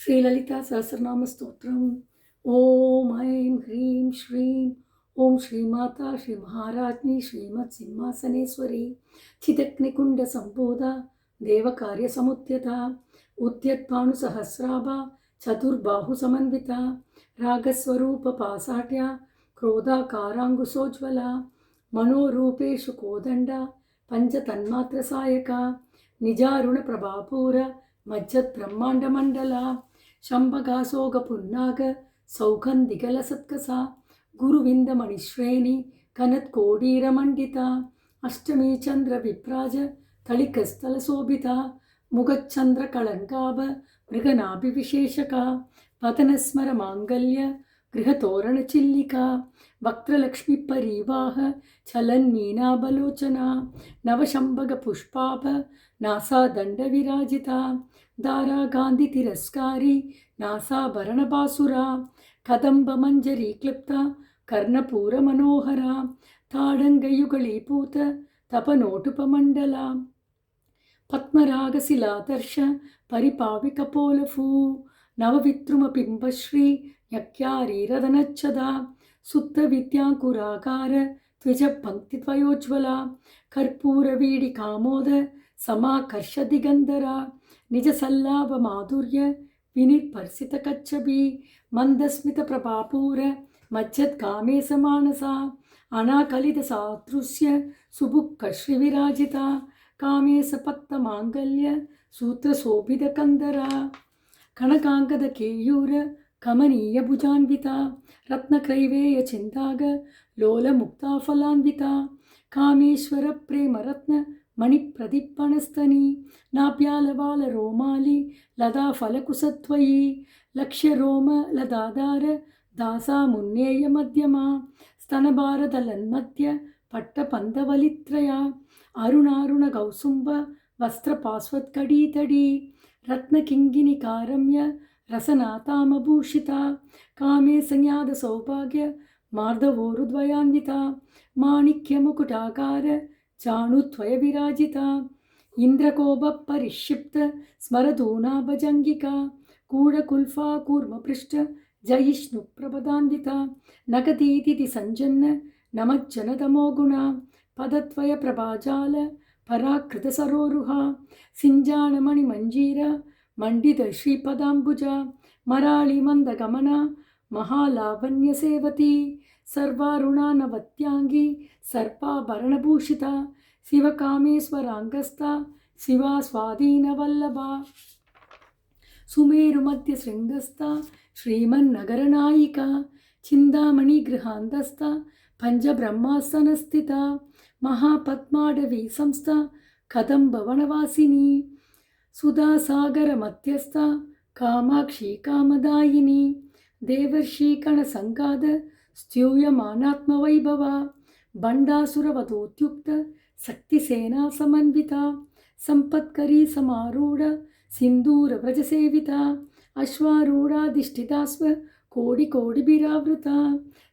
श्रीललिता सहस्रनाम स्तोत्रम्। ओम ऐं ह्रीं श्रीं ओम श्रीमाता श्री महाराज्ञी श्रीमत् सिंहासनेश्वरी चिदग्निकुंड संबोधा देवकार्य समुद्यता उद्यत्भानु सहस्राभा चतुर्बाहु समन्विता रागस्वरूप पासाट्या क्रोधाकारांगुशोज्वला मनोरूपेषु कोदंडा पंचतन्मात्र सायका निजारुण प्रभापूर मज्जत् ब्रह्मांड मंडला शंभगासोग पुन्नाग सौगंधिगल सत्कसा गुरुविंद मणिश्रेणी कनत् कोडीर मंडिता अष्टमी चंद्र विप्राज तलिकस्थल शोभिता मुगच्चंद्र कलंकाभ मृगनाभिविशेषका पतनस्मर मांगल्य गृहतोरण चिल्लिका वक्त्रलक्ष्मी परिवाह चलन मीनाबलोचना नवशंभग पुष्पाभ नासा दंड विराजिता दारा गांधी तिरस्कारी नासाभरण बासुरा कदंब मंजरी क्लिप्ता कर्णपूर मनोहरा ताडंगयुगलीपूत तपनोटुपमंडला पद्मरागशिलादर्श परिपाविकपोलफू नवविद्रुमबिम्बश्री यक्यारीरदनच्छदा सुप्तविद्याकुराकार द्विजपङ्क्तिद्वयोज्ज्वला कर्पूरवीडिकामोद समाकर्ष दिगंधरा निजसल्लाभ माधुर्य विनिर्पर्सितकच्छबी मंदस्मित प्रभापूर मज्जत्कामेश मानसा अनाकलित सादृश्य सुबुक्कश्रीविराजिता कामेश पत्त मांगल्य सूत्र शोभित कंदरा कनकांगद केयूर कमनीय भुजान्विता रत्नक्रैवेय चिंताग लोल मुक्ता फलान्विता कामेश्वर प्रेम रत्न मणिप्रदीपणस्तनी नाभ्यालवाल रोमाली लदा फलकुसत्वयी लक्ष्य रोम लदाधार दासा मुन्नेय मध्यमा स्तनभारदलन्मध्य पट्टपन्दवलित्रया अरुणारुण गौसुम्ब वस्त्रपास्वत्कड़ीतड़ी रत्नकिङ्गिनिकारम्य रसनातामभूषिता कामे संज्ञाद सौभाग्य मार्दवोरुद्वयान्विता माणिक्यमुकुटाकार चाणुत्वय विराजिता इंद्रकोप परिक्षिप्त स्मरदूना भजंगिका कूड़कुल्फा कूर्मपृष्ठ जयिष्णु प्रपदान्विता नगदीति संजन्न नमज्जनतमोगुणा पदत्वय प्रभाजाल पराकृत सरोरुहा सिंजानमणि मंजीर मंडित श्रीपदाम्बुजा मराळि मंदगमना महालावण्य सेवती सर्वारुणा नवत्यांगी सर्पाभरणभूषिता शिवकामेश्वरांगस्ता शिवा स्वाधीनवल्लभा सुमेरुमध्य शृंगस्ता श्रीमन्नगरनायिका चिन्तामणि गृहान्तस्था पंचब्रह्मासनस्थिता महापद्माडवी संस्था कदम्बवनवासिनी सुधासागर मध्यस्था कामाक्षी कामदायिनी देवर्षि कणसंगाद स्तूयमानात्मवैभवा बंडासुरवधोद्युक्त शक्तिसेना समन्विता संपत्करी समारूढ़ सिंदूर व्रजसेविता अश्वारूढ़ाधिष्ठितास्व कोटि कोटिभिरावृता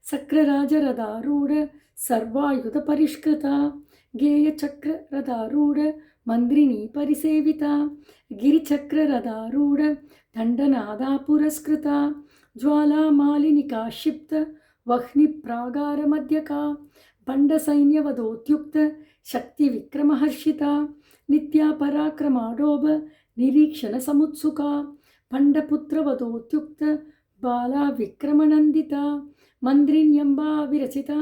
सक्राराजरथारूढ़ सर्वायुध परिष्कृता गेयचक्र रथारूढ़ मंद्रिनी परिसेविता गिरिचक्र दंडनादा पुरस्कृता ज्वाला मालिनिका क्षिप्त वह्नि प्रागार मध्यका बंड सैन्यवधोद्युक्त शक्ति विक्रमहर्षिता नित्या पराक्रमाडोभ निरीक्षण समुत्सुका पंडपुत्र वधोद्युक्त बाला विक्रमनंदिता मंद्रिण्यंबा विरचिता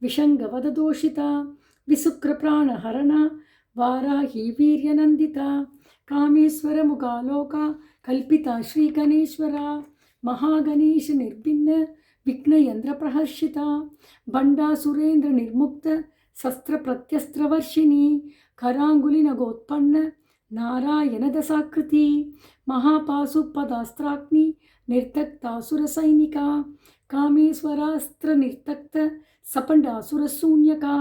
विशंगवददोषिता विसुक्र प्राणहरणा वाराही वीर्यनंदिता कामेश्वर मुगालोका कल्पिता श्री गणेश्वरा महागणेश निर्भिन्न विघ्न यंत्र प्रहर्षिता बंडा सुरेंद्र निर्मुक्त शस्त्र प्रत्यस्त्रवर्षिणी करांगुली नगोत्पन्न नारायण दशाकृति महापाशुपदास्त्राग्नि निर्तक्तासुर सैनिका कामेश्वरास्त्र निर्तक्त सपंडासुर शून्यका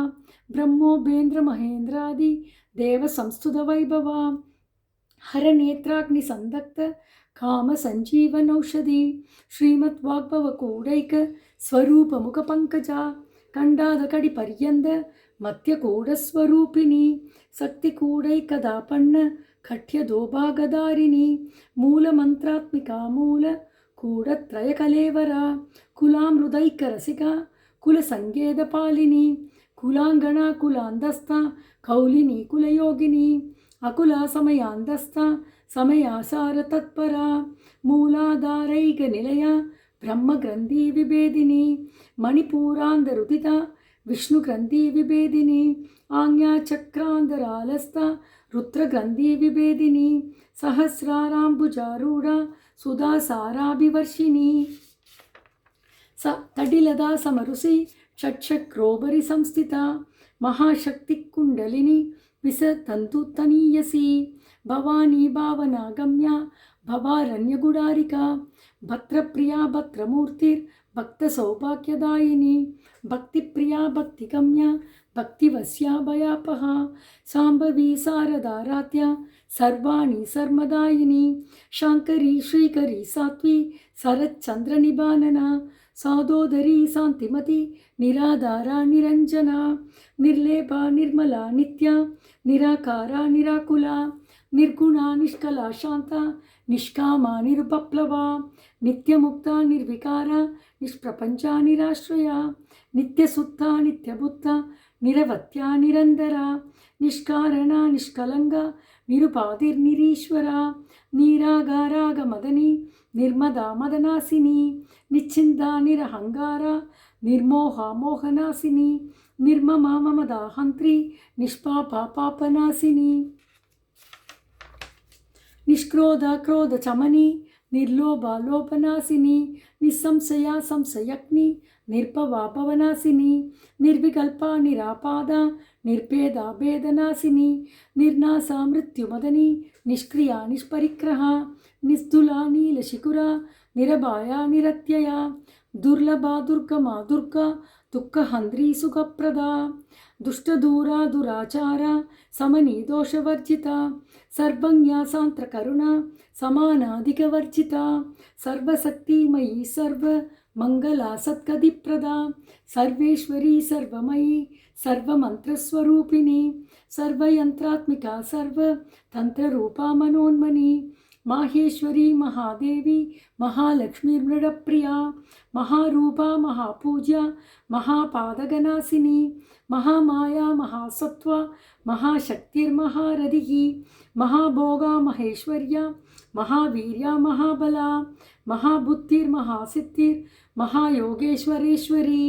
ब्रह्मोपेन्द्र महेंद्रादि देव संस्तुत वैभवा हर नेत्राग्नि संदक्त काम संजीवन औषधि श्रीमद् वाग्भव कूडैक स्वरूप मुख पंकजा कंडाद कड़ि पर्यंत मध्य कूड स्वरूपिणी शक्ति कूडैकदापन्न ఖఠ్యదోభాగదారిణి మూలమంత్రాత్మిక మూల కూడత్రయకలేవర కులామృదైకరసిక కుల సంగేదపాలిని కులాంగణ కులాందస్థ కౌలిని కులయోగిని అకుల సమయాందస్థ సమయాసార తత్పర మూలాధారైక నిలయ బ్రహ్మగ్రంథి విభేదిని మణిపూరాంధరుదిత విష్ణుగ్రంథి విభేదిని ఆజ్ఞాచక్రాంధరాలస్థ రుద్రగ్రంథి విభేదిని సహస్రారాంబుజారూఢ సుధాసారాభివర్షిణి తడిలదా సమరుసి షట్చక్రోబరి సంస్థిత మహాశక్తి కుండలిని విసతంతుతనీయసి భవానీ భావనాగమ్య భవారణ్యగుడారిక భద్రప్రియా భద్రమూర్తిర్ భక్త సౌభాగ్యదాయిని భక్తిప్రియా భక్తిగమ్య భక్తివశ్యా భయాపహ సాంబవీ శారదారాధ్య సర్వాణి సర్మదాయిని శాంకరీ శ్రీకరీ సాత్వి శరచ్చంద్ర నిబానన సాదోదరీ శాంతిమతి నిరాధార నిరంజన నిర్లేప నిర్మల నిత్య నిరాకార నిరాకుల నిర్గుణ నిష్కల శాంత నిష్కామ నిరుపప్లవ నిత్యముక్త నిర్వికార నిష్ప్రపంచ నిరాశ్రయ నిత్యసుత్త నిత్యబుద్ధ నిరవత్య నిరంతర నిష్కారణ నిష్కలంగ నిరుపాధిర్నిరీశ్వర నీరాగారాగమదని నిర్మదా మదనాసిని నిశ్చింద నిరహంగార నిర్మోహ మోహనాసిని నిర్మమ మమదాహంత్రి నిష్పాప పాపనాశిని నిష్క్రోధ క్రోధ చమని నిర్లోభ లోపనాశిని నిస్సంశయ సంశయగ్ని నిర్భవా భవనాశిని నిర్వికల్ప నిరాపాద నిర్భేద భేదనాశిని నిర్నాశ మృత్యుమదని నిష్క్రియ నిష్పరిగ్రహ నిస్తుల నీలశిఖుర నిరభాయ నిరత్యయ దుర్లభ దుర్గమా దుర్గ దుఃఖహంద్రీ సుఖప్రద దుష్టదూరా దురాచార సమనీ దోషవర్జిత సర్వజ్ఞాసాంత్రకరుణ సమానాధికవర్జిత సర్వశక్తిమయీ సర్వ మంగళ సత్కదిప్రద సర్వేశ్వరీ సర్వమయీ సర్వమంత్రస్వరూపిణి సర్వయంత్రాత్మిక సర్వతంత్రరూపా మనోన్మని మాహేశ్వరీ మహాదేవి మహాలక్ష్మీర్మృడప్రియా మహారూపా మహాపూజ్య మహాపాదగనాశిని మహామాయా మహాసత్వ మహాశక్తిర్మహారథి మహాభోగా మహేశ్వర్య మహావీర్య మహాబల మహాబుద్ధిర్మహాసిద్ధిర్ మహాయోగేశ్వరేశ్వరి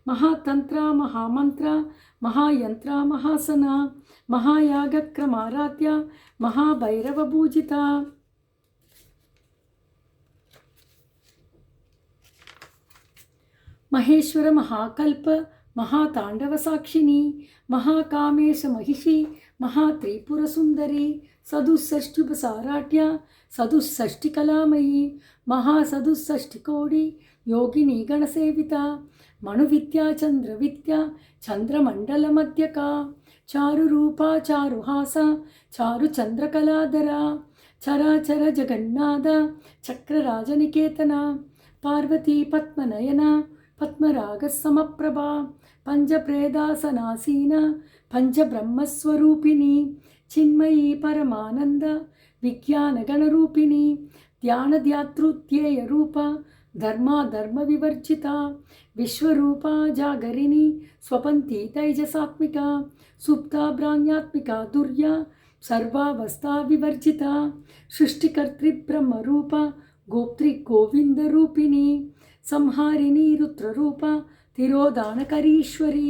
మహాతంత్ర మహామంత్ర మహాయంత్ర మహాసన మహాయాగక్రమారాధ్య మహాభైరవభూజిత మహేశ్వర మహాకల్ప మహాతాండవ సాక్షిని మహాకామేశ మహిషి మహాత్రిపుర సుందరి సదుషష్ఠ్యుపసారాఢ్య సదుషష్ఠి కళామయీ మహాసదుషష్ఠి కోడి యోగిని గణసేవిత మను విద్యా చంద్ర విద్య చంద్రమండల మధ్యక చారు రూప చారుహాస చారు చంద్రకళాధర చరాచర జగన్నాథ చక్రరాజనికేతన పార్వతీ పద్మనయన పద్మరాగ సమప్రభ పంచప్రేదాసనాసీన పంచబ్రహ్మస్వరూపిణి చిన్మయీ పరమానంద విజ్ఞానగణరూపిణి ధ్యానధ్యాతృత్యేయ రూప ధర్మ వివర్జిత విశ్వరూప జాగరిణి స్వపంతి తైజసాత్మిక సుప్త బ్రాహ్మ్యాత్మిక దుర్య సర్వావస్థా వివర్జిత సృష్టికర్త్రి బ్రహ్మరూప గోప్త్రి గోవిందరూపిణి సంహారిణి రుద్రరూప తిరోధానకరీశ్వరి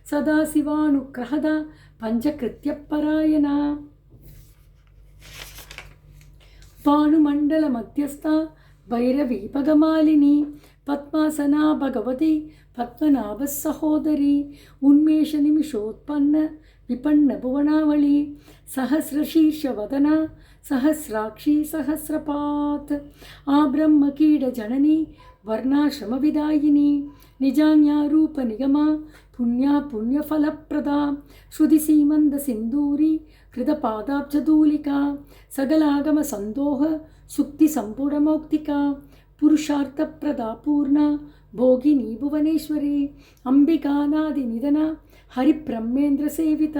సదాశివానుగ్రహద పంచకృత్యపరాయణ భానుమండల మధ్యస్థ భైరవీ పగమాలిని పద్మాసనా భగవతి పద్మనాభ సహోదరి ఉన్మేష నిమిషోత్పన్న విపన్న భువనావళి సహస్రశీర్షవదన సహస్రాక్షి సహస్రపాత్ ఆ బ్రహ్మకీడ జనని వర్ణాశ్రమ విదాయిని నిజాన్యారూప నిగమ పుణ్యఫలప్రద శృతి సీమంద సింధూరి కృతపాదాబ్జదూలిక సగలాగమ సందోహ సుక్తి సంపూర్ణమౌక్తిక పురుషార్థప్రదా పూర్ణ భోగిని భువనేశ్వరి అంబికా నాది నిధన హరిబ్రహ్మేంద్ర సేవిత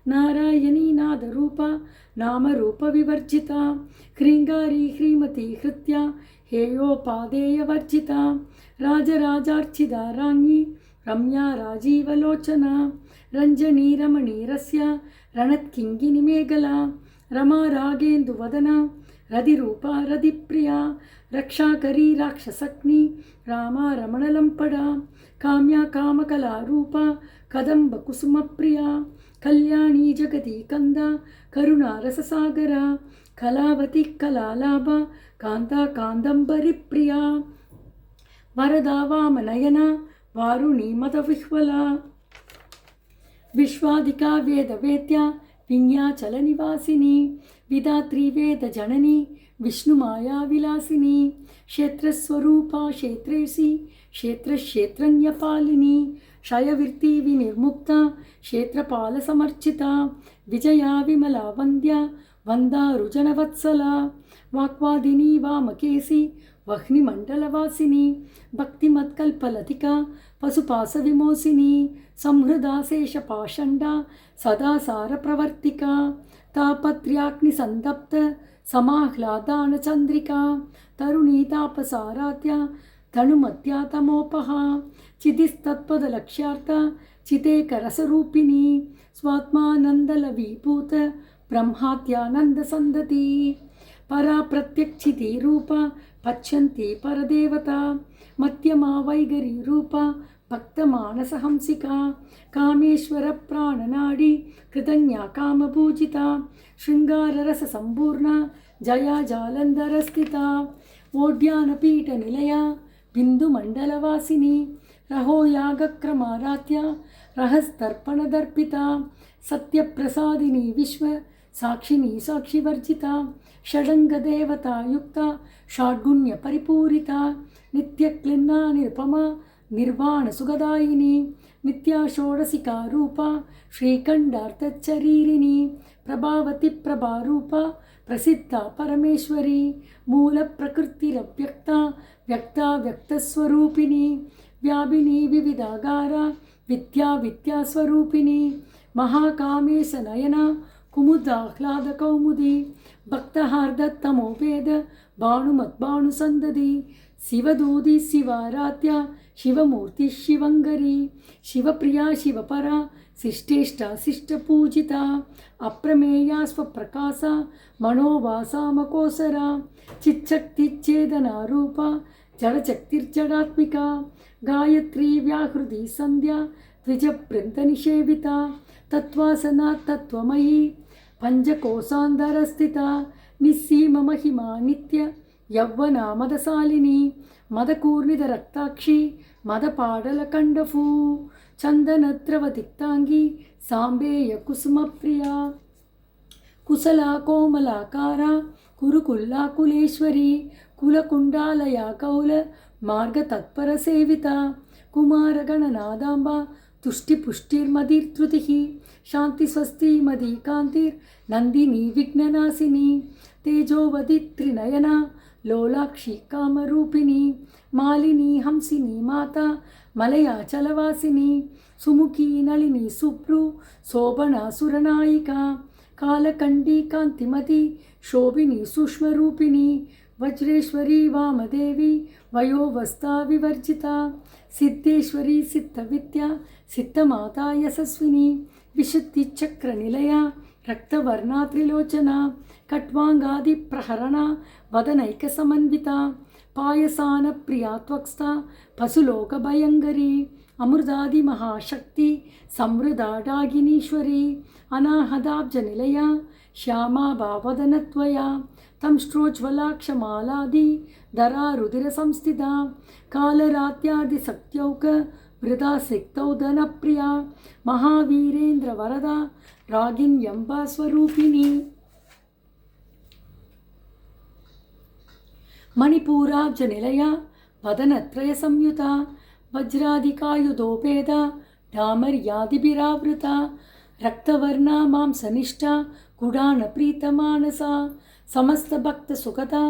नारायणी नादरूपा नामरूपविवर्जिता ह्रीङ्गारी ह्रीमती हृत्या हेयोपादेयवर्जिता राजराजार्चिता राज्ञी रम्या राजीवलोचना रञ्जनी रमणीरस्य रणत्किङ्गिनिमेखला रमा रागेन्दुवदना रदिरूपा रदिप्रिया रक्षाकरी राक्षसग्नि रामा रमणलम्पडा काम्या कामकलारूपा कदम्बकुसुमप्रिया कल्याणी जगती कंदा करुणारससागरा कलावती कलालाभा कान्ता कादम्बरिप्रिया वरदा वामनयना वारुणी मदविह्वला विश्वादिका वेदवेद्या विन्याचलनिवासिनी विधात्री वेदजननी विष्णुमाया विलासिनी क्षेत्रस्वरूपा क्षेत्रेशी क्षेत्रक्षेत्रज्ञपालिनी क्षयवृत्ति विनिर्मुक्ता क्षेत्रपालसमर्चिता विजया विमला वन्द्या वन्दारुजनवत्सला वाक्वादिनी वामकेशी वह्निमण्डलवासिनी भक्तिमत्कल्पलतिका पशुपाशविमोसिनी संहृदा शेषपाषण्डा सदा सारप्रवर्तिका तापत्र्याग्निसन्दप्त समाह्लादानचन्द्रिका तरुणी तापसाराध्या तनुमत्या तमोपहा चिदिस्तत्पदलक्ष्यार्था चितेकरसरूपिणी स्वात्मानन्दलवीभूत ब्रह्मात्यानन्दसन्दती परा प्रत्यक्षिती रूपा पश्यन्ती परदेवता मध्यमा वैगरी रूपा भक्तमानसहंसिका कामेश्वर प्राणनाडी कृतज्ञा कामपूजिता शृङ्गाररससम्पूर्णा जया जालन्धरस्थिता ओड्यानपीठनिलया बिन्दुमण्डलवासिनी रहोयागक्रमाराध्या रहस्तर्पणदर्पिता सत्यप्रसादिनी विश्व साक्षिणी साक्षिवर्जिता षडङ्गदेवतायुक्ता षड्गुण्यपरिपूरिता नित्यक्लिन्ना निरुपमा निर्वाणसुखदायिनी नित्या षोडशिका रूपा श्रीखण्डार्थचरीरिणी प्रभावती प्रभारूपा प्रसिद्धा परमेश्वरी मूलप्रकृतिरव्यक्ता व्यक्ता व्यक्तस्वरूपिणी व्यापिनी विविधागारा विद्या विद्यास्वरूपिणी महाकामेशनयना कुमुदाह्लादकौमुदी भक्तहार्दतमोवेद भानुमद्भानुसन्ददी शिवदूदी शिवाराध्या शिवमूर्ति शिवङ्गरी शिवप्रिया शिवपरा शिष्टेष्टा शिष्टपूजिता अप्रमेया स्वप्रकाशा मनोवासा मकोसरा चिच्छक्तिच्छेदना रूपा जडशक्तिर्जडात्मिका गायत्री व्याहृति संध्या द्विजवृन्दनिषेविता तत्त्वासना तत्त्वमयी पंचकोशान्तरस्थिता निस्सीममहिमा नित्य यौवना मदशालिनी मदकूर्णितरक्ताक्षी मदपाडलकण्डफू चन्दनद्रवदिक्ताङ्गी साम्बेय कुसुमप्रिया कुशला कोमलाकारा कुरुकुल्लाकुलेश्वरी कुलकुण्डालया कौल मार्गतत्परसेविता कुमारगणनादाम्बा तुष्टिपुष्टिर्मदिर्धृतिः शान्तिस्वस्तिमदी कान्तिर्नन्दिनी विघ्ननाशिनी तेजोवदी त्रिनयना लोलाक्षी कामरूपिणी मालिनी हंसिनी माता मलयाचलवासिनी सुमुखी नलिनी सुप्रू शोभना सुरनायिका कालकंडी कांतिमती शोभिनी सूक्ष्मरूपिणी वज्रेश्वरी वामदेवी वयोवस्था विवर्जिता सिद्धेश्वरी सिद्धविद्या सिद्धमाता यशस्विनी विशुद्धिचक्रनिलया रक्तवर्णा त्रिलोचना खट्वांगादिप्रहरणा वदनैकसमन्विता पायसानप्रिया त्वक्स्था पशुलोकभयङ्करी अमृतादिमहाशक्ति संवृदा डागिनीश्वरी अनाहदाब्जनिलया श्यामा भावदनत्वया तंष्ट्रोज्ज्वलाक्षमालादि धरा रुधिरसंस्थिता कालरात्यादिशक्त्यौक वृथा सिक्तौ धनप्रिया महावीरेन्द्रवरदा रागिण्यम्बा स्वरूपिणी मणिपूराब्जनिलया वदनत्रयसंयुता वज्रादिकायुधोपेदा डामर्यादिभिरावृता रक्तवर्णा मांसनिष्ठा गुडानप्रीतमानसा समस्तभक्तसुखदा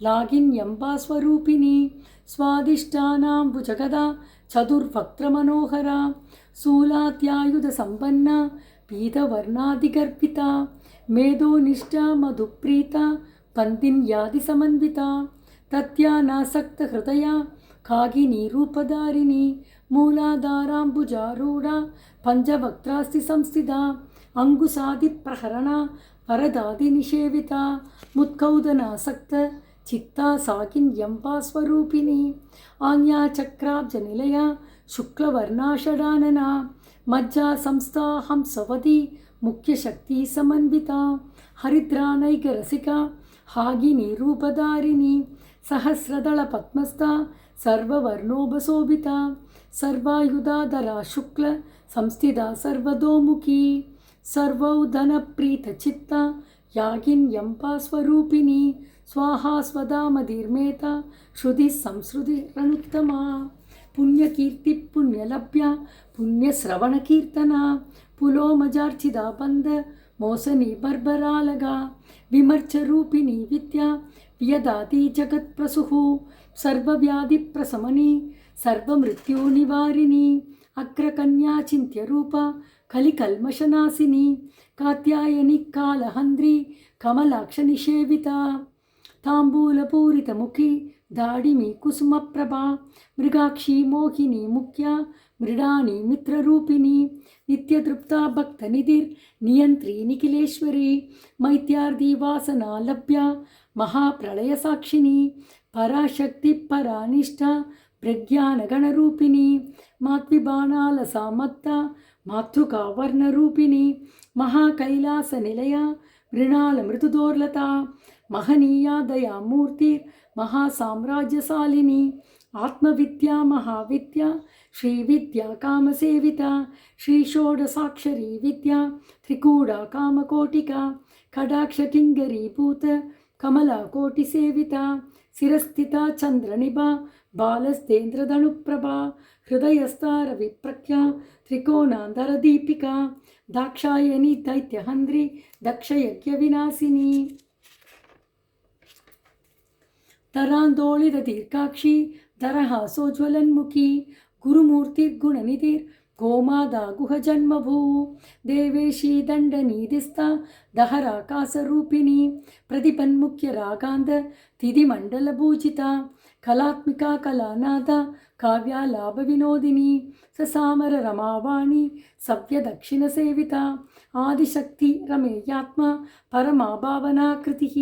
लागिन्यम्बा स्वरूपिणी स्वादिष्टानाम्बुजगदा चतुर्वक्त्रमनोहरा शूलाद्यायुधसम्पन्ना पीतवर्णादिगर्भिता मेधोनिष्ठा मधुप्रीता पन्थिन्यादिसमन्विता तत्यानासक्तहृदया कागिनी रूपधारिणी मूलाधाराम्बुजारूढा पञ्चवक्त्रास्ति संस्थिता अंगुसादिप्रहरणा वरदादिनिषेविता मुत्कौदनासक्त चित्ता साकिन्यम्बा स्वरूपिणी आज्ञाचक्राब्जनिलया शुक्लवर्णाषडानना मज्जा संस्था हंसवती मुख्यशक्ति समन्विता हरिद्रानैकरसिका हागिनी रूपधारिणी सहस्रदलपद्मस्था सर्ववर्णोपशोभिता सर्वायुधाधरा शुक्ल संस्थिता सर्वतोमुखी सर्वौधनप्रीतचित्ता यागिन्यम्बा स्वरूपिणी स्वाहा स्वधा मदिर्मेता श्रुतिः संश्रुतिरनुत्तमा पुण्यकीर्ति पुण्यलभ्या पुण्यश्रवणकीर्तना पुलोमजार्चिता बन्ध मोसनी बर्बरालगा विमर्चरूपिणी विद्या व्यदाति जगत्प्रसुः सर्वव्याधिप्रशमनी सर्वमृत्युनिवारिणी अग्रकन्या चिन्त्यरूपा कलिकल्मषनाशिनी कात्यायनी कालहन्द्री कमलाक्षनिषेविता ताम्बूलपूरितमुखी दाडिमी कुसुमप्रभा मृगाक्षी मोहिनी मुख्या मृडानी मित्ररूपिणी नित्यतृप्ता भक्तनिधिर्नियन्त्री निखिलेश्वरी मैत्यार्दी वासना लभ्या महाप्रलयसाक्षिणी पराशक्ति परानिष्ठा प्रज्ञानगणरूपिणी मात्विबाणालसामत्ता मातृका वर्णरूपिणी महाकैलासनिलया मृणालमृदुदोर्लता महनीया दयामूर्ति महासाम्राज्यशालिनी आत्मविद्या महाविद्या श्रीविद्या कामसेविता श्रीषोडसाक्षरी विद्या त्रिकूटा कामकोटिका कटाक्षकिङ्गरीभूत कमलाकोटिसेविता शिरस्थिता चन्द्रनिभा बालस्तेन्द्रधनुप्रभा हृदयस्था रविप्रख्या त्रिकोणान्तरदीपिका दाक्षायणी दैत्यहन्त्री दक्षयज्ञविनाशिनी तरान्दोलितदीर्घाक्षी दरहासोज्ज्वलन्मुखी गुरुमूर्तिर्गुणनिधिर् गोमादा गुहजन्मभू देवेशी दण्डनीधिस्था दहराकाशरूपिणी प्रतिपन्मुख्यरागान्ध तिथिमण्डलपूजिता कलात्मिका कलानादा काव्यालाभविनोदिनी ससामररमावाणी सव्यदक्षिणसेविता आदिशक्ति रमेयात्मा परमा भावनाकृतिः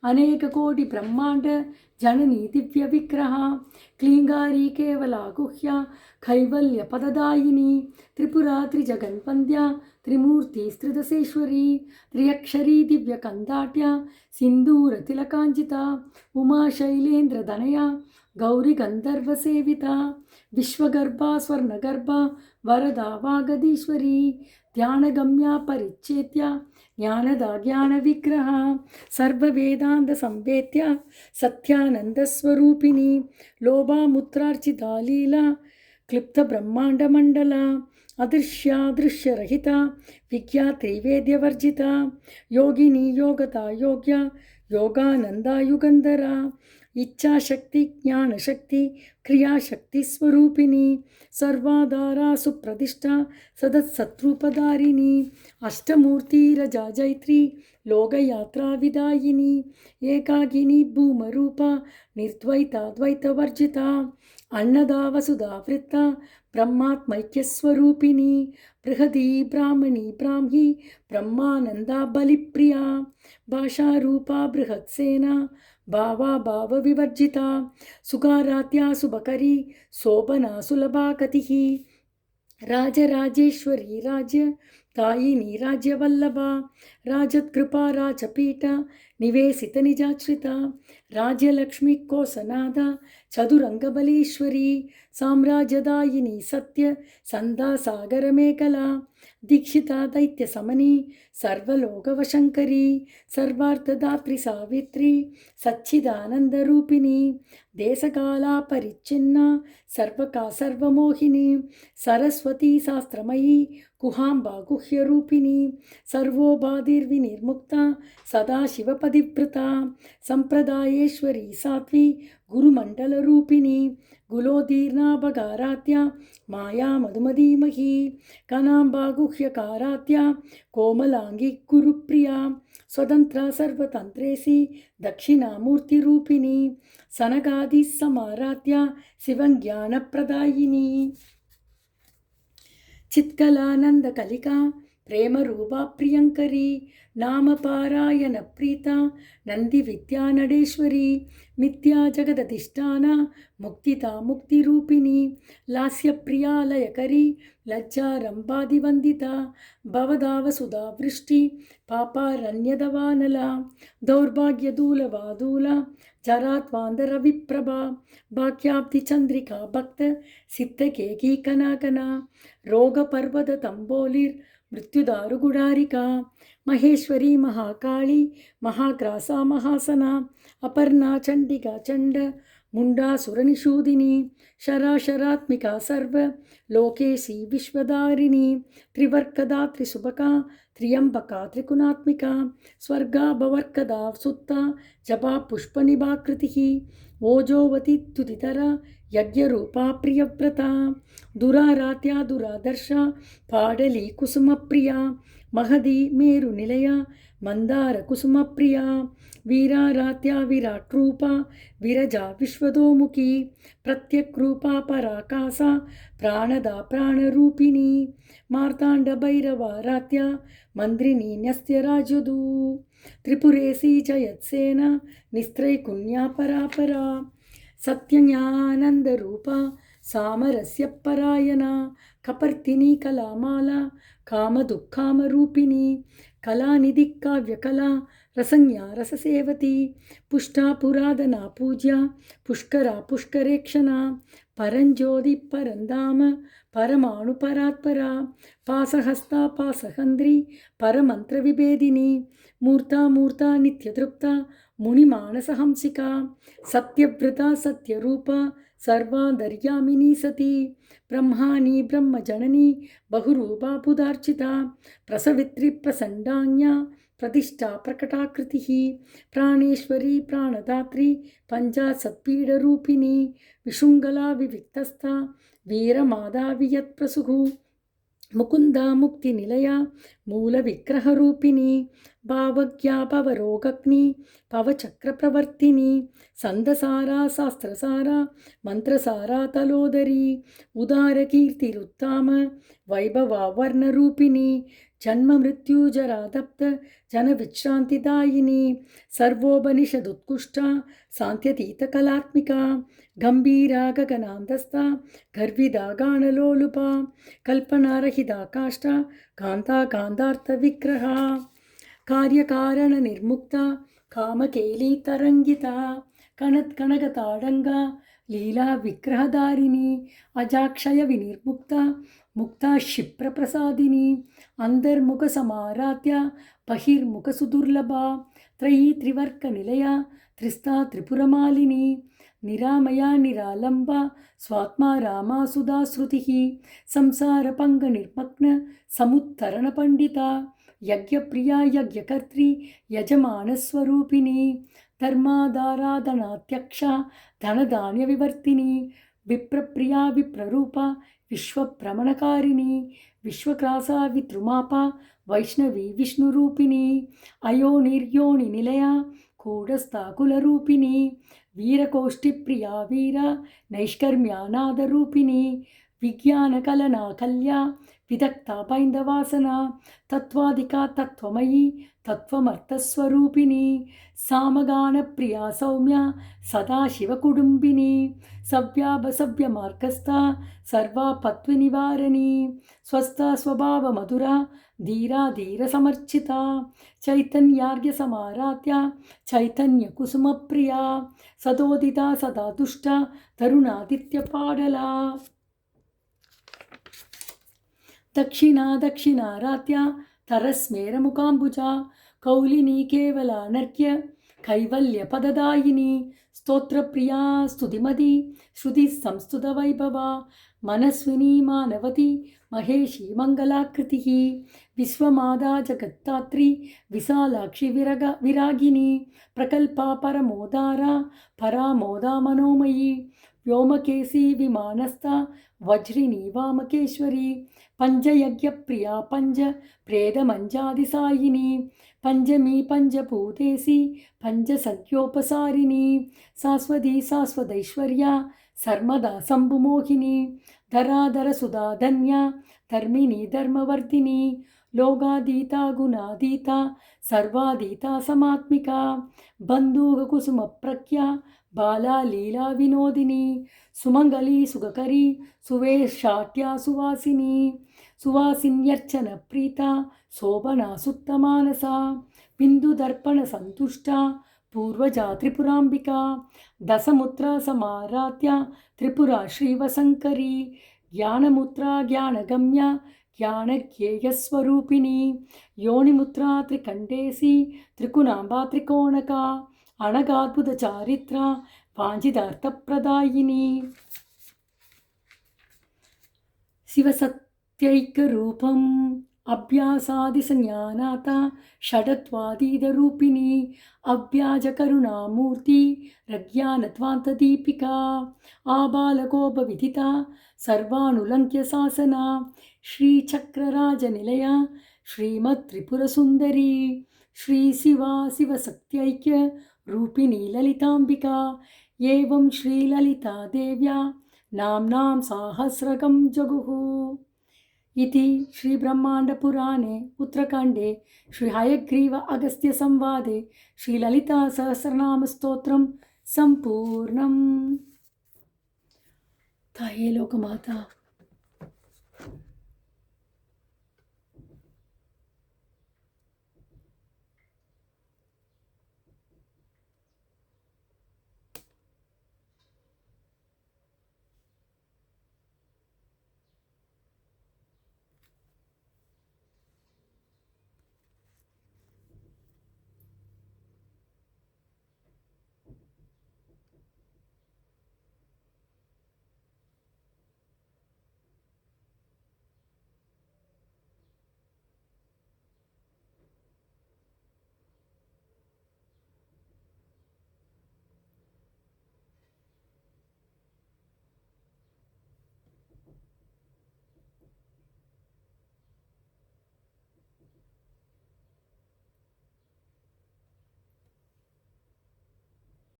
अनेककोटिब्रह्माण्ड जननी दिव्यविग्रहा क्लीङ्गारी केवला गुह्या कैवल्यपददायिनी त्रिपुरा त्रिजगन्वन्द्या त्रिमूर्तिस्त्रिदशेश्वरी त्र्यक्षरी दिव्यकन्दाट्या सिन्दूरतिलकाञ्जिता उमाशैलेन्द्रधनया गौरीगन्धर्वसेविता विश्वगर्भा स्वर्णगर्भा वरदा वागदीश्वरी ध्यानगम्या परिच्छेद्या ज्ञानदा ज्ञानविग्रहा सर्ववेदान्तसंवेद्या सत्यानन्दस्वरूपिणी लोभामुद्रार्चिता लीला क्लिप्तब्रह्माण्डमण्डला अदृश्यादृश्यरहिता विज्ञात्रिवेद्यवर्जिता योगिनी योगता योग्या योगानन्दा युगन्धरा इच्छाशक्ति ज्ञानशक्ति क्रियाशक्ति स्वरूपिणी सर्वाधारा सुप्रतिष्ठा सदत्सत्रूपधारिणी अष्टमूर्तिरजा जैत्री लोकयात्रा विदायिनी एकाकिनी भूमरूपा निर्द्वैता द्वैतवर्जिता अन्नदा वसुधा वृत्ता ब्रह्मात्मैक्यस्वरूपिणी बृहदी ब्राह्मणी ब्राह्मी ब्रह्मानन्दा बलिप्रिया भाषारूपा बृहत्सेना भावा भावविवर्जिता सुगारात्या सुभकरी शोभना सुलभा गतिः राजराजेश्वरी राज्य तायिनी राज्यवल्लभा राजत्कृपा राजपीठा निवेशित निजाश्रिता राज्यलक्ष्मी कोसनादा चतुरंगबलीश्वरी साम्राज्यदायिनी सत्य संदा सागरमेखला दीक्षिता दैत्यसमनी सर्वलोकवशंकरी सर्वार्थदात्री सावित्री सच्चिदानंदरूपिणी देशकाला परिच्छिन्ना सर्वका सर्वमोहिनी सरस्वती शास्त्रमयी कुहाम्बा गुह्यरूपिणी सर्वोपाधिर्विनिर्मुक्ता सदाशिव పదివ్రత సంప్రదాయేశ్వరి సాత్వి గురుమండలరూపిణి గులోదీర్ణాభగారాత్య మాయా మధుమధీమహి కనాంబా గుహ్యకారాత్య కోమలాంగి గురుప్రియా స్వతంత్ర సర్వతంత్రేసి దక్షిణామూర్తిరూపిణి సనగాది సమారాధ్య శివంజ్ఞానప్రదాయిని చిత్కలానందకలికా ప్రేమరూపా ప్రియంకరీ నామపారాయణ ప్రీత నంది విద్యానడేశ్వరి మిథ్యా జగదధిష్టాన ముక్తితా ముక్తిరూపిణి లాస్యప్రియాలయకరి లజ్జారంభాదివందిత భవదావసుధా వృష్టి పాపారణ్యదవానల దౌర్భాగ్యదూలవాదూల జరాత్వాందర విప్రభ భాగ్యాబ్ది చంద్రికా భక్త సిద్ధకేకీ కనాకన రోగపర్వత తంబోలిర్ మృత్యుదారు గుడారిక మహేశ్వరి మహాకాళి మహాగ్రాసా మహాసన అపర్ణా చండికా చండ ముండాసురనిషూదిని శరాశరాత్మిక సర్వ లోకేశి విశ్వదారిణి త్రివర్కదా త్రిశుభకా త్రియంబకా త్రిగుణాత్మిక స్వర్గా భవర్కదా సుత్త జపా పుష్పనిభాకృతి ఓజోవతి తుదితర యజ్ఞరూపా ప్రియవ్రత దురారాధ్య దురాదర్శ పాడలి కుసుమప్రియ మహది మేరు నిలయ మందార కుసుమప్రియ వీరారాధ్య విరాట్ రూప విరజా విశ్వదోముఖి ప్రత్యక్రూపా పరాకాశ ప్రాణదా ప్రాణరూపిణి మార్తాండ భైరవారాధ్య మంద్రిని న్యస్త్యరాజుదు త్రిపురేశీ జయత్సేన నిస్త్రైకుణ్యా పరాపరా సత్యజ్ఞానందరూప సామరస్య పరాయణ కపర్తిని కళామాల కామదుఃఖామరూపిణి కళానిధి కావ్యకళా రసజ్ఞా రససేవతి పుష్టా పురాదనా పూజ్య పుష్కరా పుష్కరేక్షణ పరంజ్యోతి పరంధామ పరమాణు పరాత్పరా పాసహస్తా పాసహంద్రి పరమంత్ర విభేదిని మూర్తా నిత్యతృప్త మునిమానసహంసిక సత్యవ్రత సత్యరూప సర్వాంతర్యామిని సతి బ్రహ్మాని బ్రహ్మజనని బహురూపాపుదార్చిత ప్రసవిత్రి ప్రసండాన్య ప్రతిష్టా ప్రకటాకృతి ప్రాణేశ్వరి ప్రాణదాత్రి పంచాసత్పీడరూపిణి విశృంగలా వివిక్తస్థ వీరమాదా వియత్ప్రసు ముకుందా ముక్తి నిలయ మూల విగ్రహరూపిణి భావజ్ఞాపవరోగగ్ని పవచక్ర ప్రవర్తిని సందసారా శాస్త్రసారా మంత్రసారా తలోదరి ఉదార కీర్తిరుత్తామ వైభవా వర్ణరూపిణి జన్మ మృత్యుజరాదప్త జన విశ్రాంతిదాయిని సర్వోపనిషదుత్కృష్ట సాంత్యతీత కళాత్మిక గంభీరా గగనాంతస్థ గర్విదా గానలోలుప కల్పనారహితా కాష్ట కాంతా కాంతార్థ విగ్రహ కార్యకారణ నిర్ముక్త కామకేళీ తరంగిత కణగతాడంగ లీలా విగ్రహధారిణి అజాక్షయ వినిర్ముక్త ముక్తా క్షిప్ర ప్రసాదిని అంతర్ముఖ సమారాధ్య బహిర్ముఖ సుదుర్లభ త్రయీ త్రివర్క నిలయ త్రిస్తా త్రిపురమాలిని నిరామయ నిరాలంబ స్వాత్మా రామా సుధాశ్రుతి సంసార పంగ నిర్మగ్న సముత్తరణ పండిత యజ్ఞప్రియా యజ్ఞకర్త్రి యజమానస్వరూపిణి ధర్మాధారాధనాధ్యక్ష ధనధాన్య వివర్తిని విప్రప్రియా విప్రరూప విశ్వభ్రమణకారిణి విశ్వక్రాసా వితృమాప వైష్ణవి విష్ణురూపిణి అయోనిర్యోని నిలయ కూడస్థాకులరూపిణి వీరకోష్ఠిప్రియా వీర నైష్కర్మ్యానాదరూపిణి విజ్ఞానకలనా కల్యా విదగ్ధా పైందవాసన తత్వాదికా తత్వమయీ తత్వమర్థస్వరూపిణి సామగాన ప్రియా సౌమ్య సదాశివకుటుంబిని సవ్యాభసవ్య మార్గస్థ సర్వాపత్వి నివారణి స్వస్థ స్వభావ మధుర ధీరా ధీర సమర్చిత చైతన్యార్ఘ్య సమారాధ్య చైతన్య కుసుమ ప్రియా సదోదిత సదా దుష్ట తరుణాదిత్య పాడలా దక్షిణారాధ్య తరస్మేర ముకాంబుజ కౌలిని కేవలానర్ఘ్య कैवल्यपददायिनी स्तोत्रप्रिया स्तुतिमती श्रुतिसंस्तुतवैभवा मनस्विनी मानवती महेशी मङ्गलाकृतिः विश्वमादा जगत्तात्री विशालाक्षि विरागिनी प्रकल्पा परमोदारा परामोदा मनोमयी व्योमकेशी विमानस्था वज्रिनी वामकेश्वरी पञ्चयज्ञप्रिया पञ्च प्रेदमञ्जादिसायिनी पञ्चमी पञ्चभूतेशी पञ्चसंख्योपसारिणी शाश्वती शाश्वतैश्वर्या सर्वदा शम्भुमोहिनी धराधरसुधा धन्या धर्मिणी धर्मवर्धिनी लोकातीता गुणातीता सर्वातीता समात्मिका बन्धुकुसुमप्रख्या बाला लीला विनोदिनी सुमंगली सुगकरी सुवेशाट्या सुवासिनी सुवासिन्यर्चन प्रीता शोभना सुत्तमानसा बिन्दुदर्पण संतुष्टा पूर्वजा त्रिपुराम्बिका दशमुद्रा समाराध्या त्रिपुरा श्रीवशङ्करी ज्ञानमुद्रा ज्ञानगम्या ज्ञानज्ञेयस्वरूपिणी योनिमुद्रा त्रिकण्डेशी त्रिकुणाम्बा त्रिकोणका अनगाद्भुतचारित्रा वाञ्छितार्थप्रदायिनी शिवसत्यैकरूपम् अभ्यासादिसंज्ञानाता षडत्वातीतरूपिणी अव्याजकरुणामूर्ति रज्ञानत्वान्तदीपिका आबालकोपविदिता सर्वानुलङ्घ्य शासना श्रीचक्रराजनिलया श्रीमत्त्रिपुरसुन्दरी श्रीशिवा शिवसत्यैक्य रूपिणी ललिताम्बिका एवं श्रीललिता देव्या नाम्नां सहस्रकं जगुः इति श्रीब्रह्माण्डपुराणे उत्तरकाण्डे श्री हयग्रीव अगस्त्य संवादे श्रीललिता सहस्रनामस्तोत्रं सम्पूर्णम्। ताये लोकमाता